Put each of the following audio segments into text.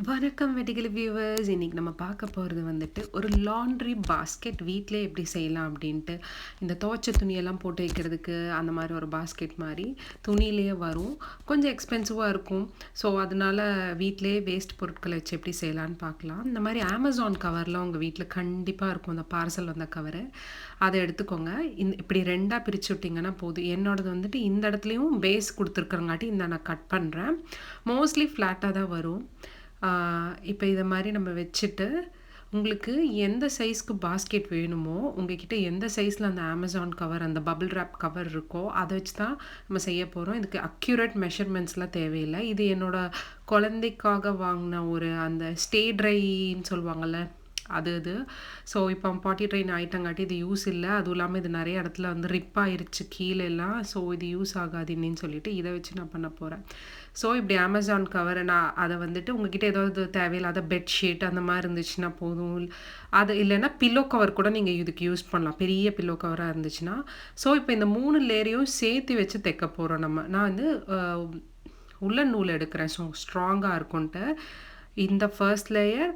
வணக்கம் வெட்டிகிளி வியூவர்ஸ். இன்னைக்கு நம்ம பார்க்க போகிறது வந்துட்டு ஒரு லாண்ட்ரி பாஸ்கெட் வீட்டிலே எப்படி செய்யலாம் அப்படின்ட்டு. இந்த துவைச்ச துணியெல்லாம் போட்டு வைக்கிறதுக்கு அந்த மாதிரி ஒரு பாஸ்கெட் மாதிரி துணியிலேயே வரும். கொஞ்சம் எக்ஸ்பென்சிவாக இருக்கும். ஸோ அதனால வீட்டிலே வேஸ்ட் பொருட்களை வச்சு எப்படி செய்யலான்னு பார்க்கலாம். இந்த மாதிரி அமேசான் கவர்லாம் உங்கள் வீட்டில் கண்டிப்பாக இருக்கும். அந்த பார்சல் வந்த கவரு அதை எடுத்துக்கோங்க. இப்படி ரெண்டாக பிரித்து விட்டிங்கன்னா போதும். என்னோடது வந்துட்டு இந்த இடத்துலையும் பேஸ் கொடுத்துருக்குறங்காட்டி இந்த நான் கட் பண்ணுறேன். மோஸ்ட்லி ஃப்ளாட்டாக தான் வரும். இப்போ இதை மாதிரி நம்ம வச்சுட்டு உங்களுக்கு எந்த சைஸ்க்கு பாஸ்கெட் வேணுமோ, உங்ககிட்ட எந்த சைஸில் அந்த அமேசான் கவர் அந்த பபிள் ரேப் கவர் இருக்கோ அதை வச்சு தான் நம்ம செய்ய போகிறோம். இதுக்கு அக்யூரேட் மெஷர்மெண்ட்ஸ்லாம் தேவையில்லை. இது என்னோட குழந்தைக்காக வாங்கின ஒரு அந்த ஸ்டே ட்ரைன்னு சொல்லுவாங்கள்ல, அது ஸோ இப்போ பாட்டி ட்ரெயின் ஆகிட்டங்காட்டி இது யூஸ் இல்லை. அதுவும் இல்லாமல் இது நிறைய இடத்துல வந்து ரிப் ஆயிருச்சு கீழெல்லாம். ஸோ இது யூஸ் ஆகாதுன்னு சொல்லிட்டு இதை வச்சு நான் பண்ண போகிறேன். ஸோ இப்படி அமேசான் கவர் நான் அதை வந்துட்டு உங்ககிட்ட ஏதாவது தேவையில்லாத பெட்ஷீட் அந்த மாதிரி இருந்துச்சுன்னா போதும். அது இல்லைன்னா பில்லோ கவர் கூட நீங்கள் இதுக்கு யூஸ் பண்ணலாம், பெரிய பில்லோ கவராக இருந்துச்சுன்னா. ஸோ இப்போ இந்த 3 லேயரையும் சேர்த்து வச்சு தைக்க போகிறோம் நம்ம. நான் வந்து உள்ளன் நூல் எடுக்கிறேன், ஸோ ஸ்ட்ராங்காக இருக்கும்ன்ட்டு. இந்த ஃபர்ஸ்ட் லேயர்,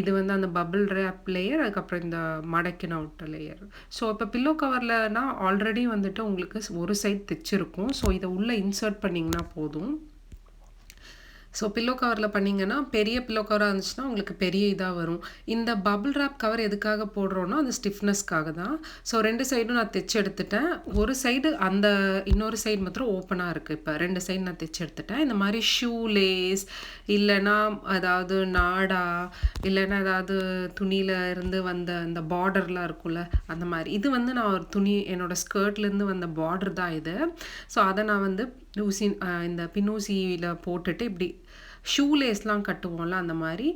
இது வந்து அந்த பபிள் ரேப் லேயர், அதுக்கப்புறம் இந்த மடக்கின அவுட்டர் லேயர். ஸோ இப்போ பில்லோ கவர்லனா ஆல்ரெடி வந்துட்டு உங்களுக்கு ஒரு சைட் தைச்சிருக்கும். ஸோ இதை உள்ளே இன்சர்ட் பண்ணிங்கன்னா போதும். ஸோ பில்லோ கவரில் பண்ணிங்கன்னா பெரிய பில்லோ கவராக இருந்துச்சுன்னா உங்களுக்கு பெரிய இதாக வரும். இந்த பபிள் ரேப் கவர் எதுக்காக போடுறோன்னா அந்த ஸ்டிஃப்னஸ்க்காக தான். ஸோ 2 சைடும் நான் தைச்சி எடுத்துட்டேன். ஒரு சைடு அந்த இன்னொரு சைடு மாத்திரம் ஓப்பனாக இருக்குது. இப்போ 2 சைடு நான் தைச்சி எடுத்துட்டேன். இந்த மாதிரி ஷூ லேஸ் இல்லைன்னா அதாவது நாடா இல்லைன்னா ஏதாவது துணியில் இருந்து வந்த அந்த பார்டர்லாம் இருக்கும்ல, அந்த மாதிரி. இது வந்து நான் ஒரு துணி என்னோடய ஸ்கர்ட்லேருந்து வந்த பார்டர் தான் இது. ஸோ அதை நான் வந்து ஊசி இந்த பின்னூசியில் போட்டுட்டு இப்படி ஷூ லேஸ்லாம் கட்டுவோம்ல, அந்த மாதிரி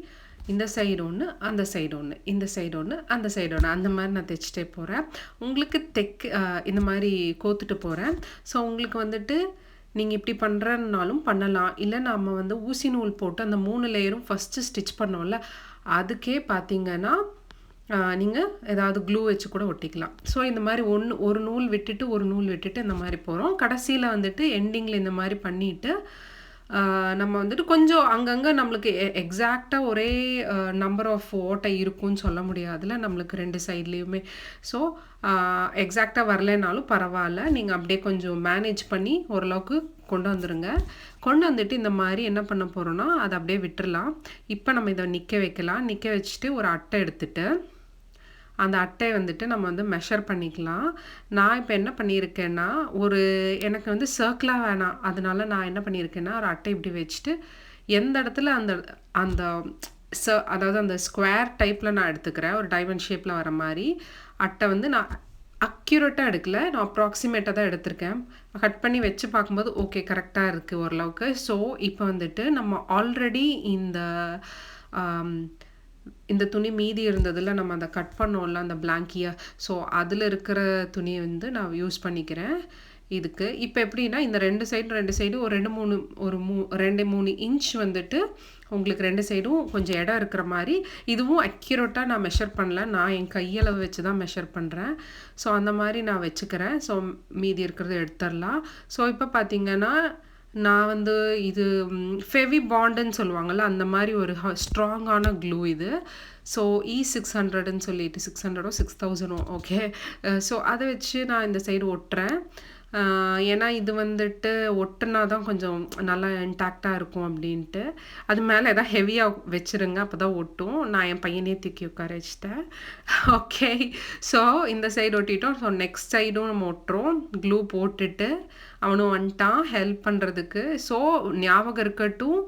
இந்த சைடு ஒன்று அந்த சைடு ஒன்று, இந்த சைடு ஒன்று அந்த சைடு ஒன்று, அந்த மாதிரி நான் தைச்சிட்டே போகிறேன். உங்களுக்கு இந்த மாதிரி கோத்துட்டு போகிறேன். ஸோ உங்களுக்கு வந்துட்டு நீங்கள் இப்படி பண்ணுறதுனாலும் பண்ணலாம். இல்லை நம்ம வந்து ஊசி நூல் போட்டு அந்த 3 லேயரும் ஃபஸ்ட்டு ஸ்டிச் பண்ணோம்ல, அதுக்கே பார்த்தீங்கன்னா நீங்கள் ஏதாவது க்ளூ வச்சு கூட ஒட்டிக்கலாம். ஸோ இந்த மாதிரி ஒரு நூல் விட்டுட்டு ஒரு நூல் விட்டுட்டு இந்த மாதிரி போகிறோம். கடைசியில் வந்துட்டு எண்டிங்கில் இந்த மாதிரி பண்ணிவிட்டு நம்ம வந்துட்டு கொஞ்சம் அங்கங்கே நம்மளுக்கு எக்ஸாக்டாக ஒரே நம்பர் ஆஃப் ஓட்டை இருக்குன்னு சொல்ல முடியாதுல்ல நம்மளுக்கு 2 சைட்லேயுமே. ஸோ எக்ஸாக்டாக வரலைனாலும் பரவாயில்ல, நீங்கள் அப்படியே கொஞ்சம் மேனேஜ் பண்ணி ஓரளவுக்கு கொண்டு வந்துடுங்க. கொண்டு வந்துட்டு இந்த மாதிரி என்ன பண்ண போகிறோன்னா அதை அப்படியே விட்டுடலாம். இப்போ நம்ம இதை நிற்க வைக்கலாம். நிற்க வச்சுட்டு ஒரு அட்டை எடுத்துகிட்டு அந்த அட்டையை வந்துட்டு நம்ம வந்து மெஷர் பண்ணிக்கலாம். நான் இப்போ என்ன பண்ணியிருக்கேன்னா, எனக்கு வந்து சர்க்கிளாக வேணாம், அதனால நான் என்ன பண்ணியிருக்கேன்னா ஒரு அட்டை இப்படி வச்சுட்டு எந்த இடத்துல அந்த அந்த அதாவது அந்த ஸ்கொயர் டைப்பில் நான் எடுத்துக்கிறேன். ஒரு டைமண்ட் ஷேப்பில் வர மாதிரி அட்டை வந்து நான் அக்யூரேட்டாக எடுக்கல, நான் அப்ராக்சிமேட்டாக தான் எடுத்திருக்கேன். கட் பண்ணி வச்சு பார்க்கும்போது ஓகே கரெக்டாக இருக்குது ஓரளவுக்கு. ஸோ இப்போ வந்துட்டு நம்ம ஆல்ரெடி இந்த துணி மீதி இருந்ததில் நம்ம அதை கட் பண்ணோம்ல அந்த பிளாங்கியை, ஸோ அதில் இருக்கிற துணியை வந்து நான் யூஸ் பண்ணிக்கிறேன் இதுக்கு. இப்போ எப்படின்னா இந்த 2 சைடும் ஒரு 2-3 இன்ச் வந்துட்டு உங்களுக்கு 2 சைடும் கொஞ்சம் இடம் இருக்கிற மாதிரி. இதுவும் அக்யூரேட்டாக நான் மெஷர் பண்ணல, நான் என் கையளவு வச்சு தான் மெஷர் பண்ணுறேன். ஸோ அந்த மாதிரி நான் வச்சுக்கிறேன். ஸோ மீதி இருக்கிறத எடுத்துடலாம். ஸோ இப்போ பார்த்தீங்கன்னா நான் வந்து இது ஃபெவி பாண்டுன்னு சொல்லுவாங்கள்ல, அந்த மாதிரி ஒரு ஸ்ட்ராங்கான க்ளூ இது. ஸோ E600ன்னு சொல்லிட்டு 600ஓ 6000ஓ ஓகே. ஸோ அதை வச்சு நான் இந்த சைடு ஒட்டுறேன். ஏன்னா இது வந்துட்டு ஒட்டுனா தான் கொஞ்சம் நல்லா இன்டாக்டாக இருக்கும் அப்படின்ட்டு. அது மேலே எதாவது ஹெவியாக வச்சுருங்க, அப்போ தான் ஒட்டும். நான் என் பையனே தூக்கி உட்கார வச்சிட்டேன். ஓகே, ஸோ இந்த சைடு ஒட்டிட்டோம். ஸோ நெக்ஸ்ட் சைடும் நம்ம ஒட்டுறோம். க்ளூ போட்டுட்டு அவனும் வந்துட்டான் ஹெல்ப் பண்ணுறதுக்கு. ஸோ ஞாபகம் இருக்கட்டும்,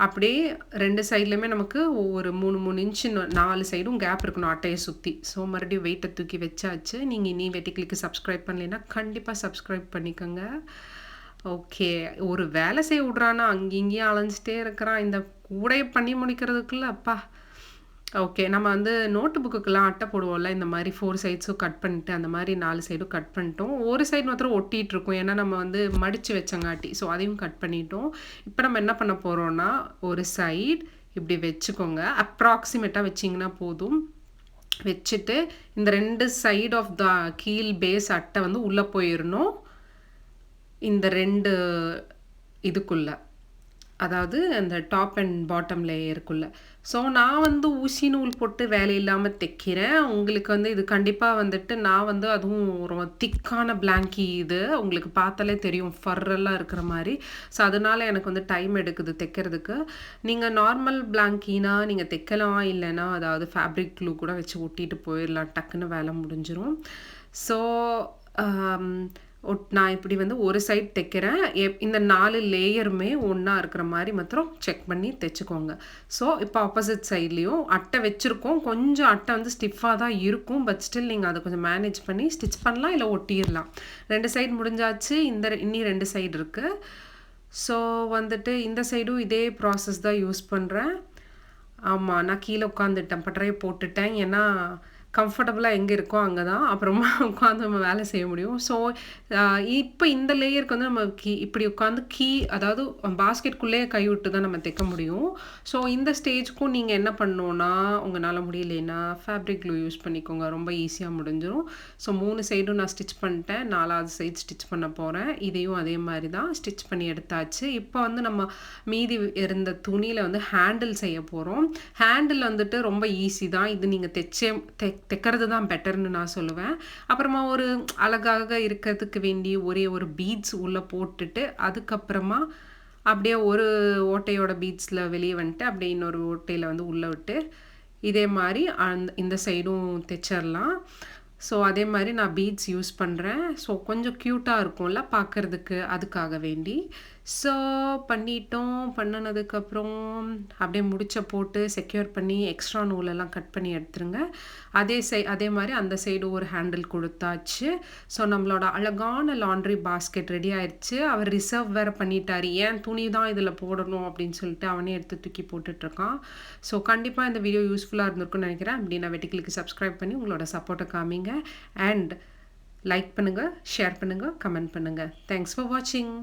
அப்படியே 2 சைட்லேயுமே நமக்கு ஒரு 3 இன்ச்சு 4 சைடும் கேப் இருக்கணும் அட்டையை சுற்றி. ஸோ மறுபடியும் வெயிட்டை தூக்கி வச்சாச்சு. நீங்கள் இனி வெட்டிக்கிளிக்கு சப்ஸ்கிரைப் பண்ணலைன்னா கண்டிப்பாக சப்ஸ்கிரைப் பண்ணிக்கோங்க. ஓகே, ஒரு வேலை செய்ய விட்றானா அங்கேயும் அலைஞ்சிட்டே இருக்கிறான் இந்த கூடையை பண்ணி முடிக்கிறதுக்குள்ள. அப்பா ஓகே, நம்ம வந்து நோட்டு புக்குக்கெல்லாம் அட்டை போடுவோம்ல, இந்த மாதிரி 4 சைட்ஸும் கட் பண்ணிட்டு அந்த மாதிரி 4 சைடும் கட் பண்ணிட்டோம். ஒரு சைடு மாத்திரம் ஒட்டிகிட்டு இருக்கோம், ஏன்னா நம்ம வந்து மடித்து வச்சங்காட்டி. ஸோ அதையும் கட் பண்ணிட்டோம். இப்போ நம்ம என்ன பண்ண போகிறோன்னா ஒரு சைடு இப்படி வச்சுக்கோங்க, அப்ராக்சிமேட்டாக வச்சிங்கன்னா போதும். வச்சுட்டு இந்த 2 சைடு ஆஃப் த கீழ் பேஸ் அட்டை வந்து உள்ளே போயிடணும் இந்த 2 இதுக்குள்ளே. அதாவது அந்த டாப் அண்ட் பாட்டம் லேயருக்குள்ள. ஸோ நான் வந்து ஊசி நூல் போட்டு வேலை இல்லாம தைக்கிறேன். உங்களுக்கு வந்து இது கண்டிப்பா வந்துட்டு நான் வந்து அதுவும் ரொம்ப திக்கான பிளாங்கி இது. உங்களுக்கு பார்த்தாலே தெரியும் ஃபர்ரெல்லாம் இருக்கிற மாரி. ஸோ அதனால எனக்கு வந்து டைம் எடுக்குது தைக்கிறதுக்கு. நீங்க நார்மல் பிளாங்கினா நீங்க தைக்கலாம். இல்லன்னா அதாவது ஃபேப்ரிக் க்ளூ கூட வச்சு ஒட்டிட்டு போயிரலாம். டக்குன்னு வேலை முடிஞ்சிரும். ஸோ அம் நான் இப்படி வந்து ஒரு சைட் தைக்கிறேன். இந்த 4 லேயருமே ஒண்ணா இருக்கிற மாரி மாத்திரம் செக் பண்ணி தைச்சுக்கோங்க. ஸோ இப்போ ஆப்போசிட் சைட்லயும் அட்டை வச்சிருக்கோம். கொஞ்சம் அட்டை வந்து ஸ்டிஃபா தான் இருக்கும். பட் ஸ்டில் நீங்க அத கொஞ்சம் மேனேஜ் பண்ணி ஸ்டிச் பண்ணலாம். இல்ல ஒட்டிறலாம். 2 சைடு முடிஞ்சாச்சு. இன்னி 2 சைடு இருக்கு. ஸோ வந்துட்டு இந்த சைடும் இதே ப்ராசஸ் தான் யூஸ் பண்றேன். ஆமா. நான் கீழ உட்காந்துட்டேன். பட்டறைய போட்டுட்டேன். ஏன்னா, கம்ஃபர்டபுளா எங்க இருக்கோ அங்க தான். அப்புறமா உட்காந்து நம்ம வேலை செய்ய முடியும். ஸோ, அ இப்ப இந்த லேயருக்கு வந்து நம்ம இப்படி உட்காந்து அதாவது பாஸ்கெட்குள்ளேயே கை விட்டு தான் நம்ம தைக்க முடியும். ஸோ, இந்த ஸ்டேஜ்க்கும் நீங்க என்ன பண்ணணும்னா, உங்கனால முடியலைன்னா, ஃபேப்ரிக் க்ளூ யூஸ் பண்ணிக்கோங்க. ரொம்ப ஈஸியா முடிஞ்சிரும். ஸோ, 3 சைடும் நான் ஸ்டிச் பண்ணிட்டேன். 4வது சைடு ஸ்டிச் பண்ண போறேன். இதையும் அதே மாரி தான் ஸ்டிச் பண்ணி எடுத்தாச்சு. இப்ப வந்து நம்ம மீதி இருந்த துணியில வந்து ஹேண்டில் செய்ய போறோம். ஹேண்டில் வந்துட்டு ரொம்ப ஈஸி தான். இது நீங்க தைக்கிறது தான் பெட்டர்ன்னு நான் சொல்லுவேன். அப்புறமா ஒரு அழகாக இருக்கிறதுக்கு வேண்டி ஒரே ஒரு பீட்ஸ் உள்ள போட்டுட்டு, அதுக்கப்புறமா அப்படியே ஒரு ஓட்டையோட பீட்ஸ்ல வெளிய வந்துட்டு, அப்படியே இன்னொரு ஓட்டையில வந்து உள்ள விட்டு, இதே மாரி இந்த சைடும் தைச்சிரலாம். ஸோ அதே மாரி நான் பீட்ஸ் யூஸ் பண்றேன். ஸோ கொஞ்சம் கியூட்டா இருக்கும்ல பார்க்கறதுக்கு, அதுக்காக வேண்டி. ஸோ பண்ணிட்டோம். பண்ணுனதுக்கப்புறம் அப்படியே முடிச்ச போட்டு செக்யூர் பண்ணி எக்ஸ்ட்ரா நூலெல்லாம் கட் பண்ணி எடுத்துருங்க. அதே மாரி அந்த சைடு ஒரு ஹேண்டில் குடுத்தாச்சு. ஸோ நம்மளோட அழகான லாண்ட்ரி பாஸ்கெட் ரெடி ஆயிருச்சு. அவர் ரிசர்வ் வேற பண்ணிட்டாரு. ஏன் துணி தான் இதில போடணும் அப்படின்னு சொல்லிட்டு அவனே எடுத்து தூக்கி போட்டுட்ருக்கான். ஸோ கண்டிப்பா இந்த வீடியோ யூஸ்ஃபுல்லா இருந்திருக்கும்னு நெனைக்கிறேன். அப்படின்னா வெட்டிக்கிளிக்கு சப்ஸ்கிரைப் பண்ணி உங்களோட சப்போர்ட்ட காமிங்க. அண்ட் லைக் பண்ணுங்க, ஷேர் பண்ணுங்க, கமெண்ட் பண்ணுங்க. தேங்க்ஸ் ஃபார் வாட்சிங்.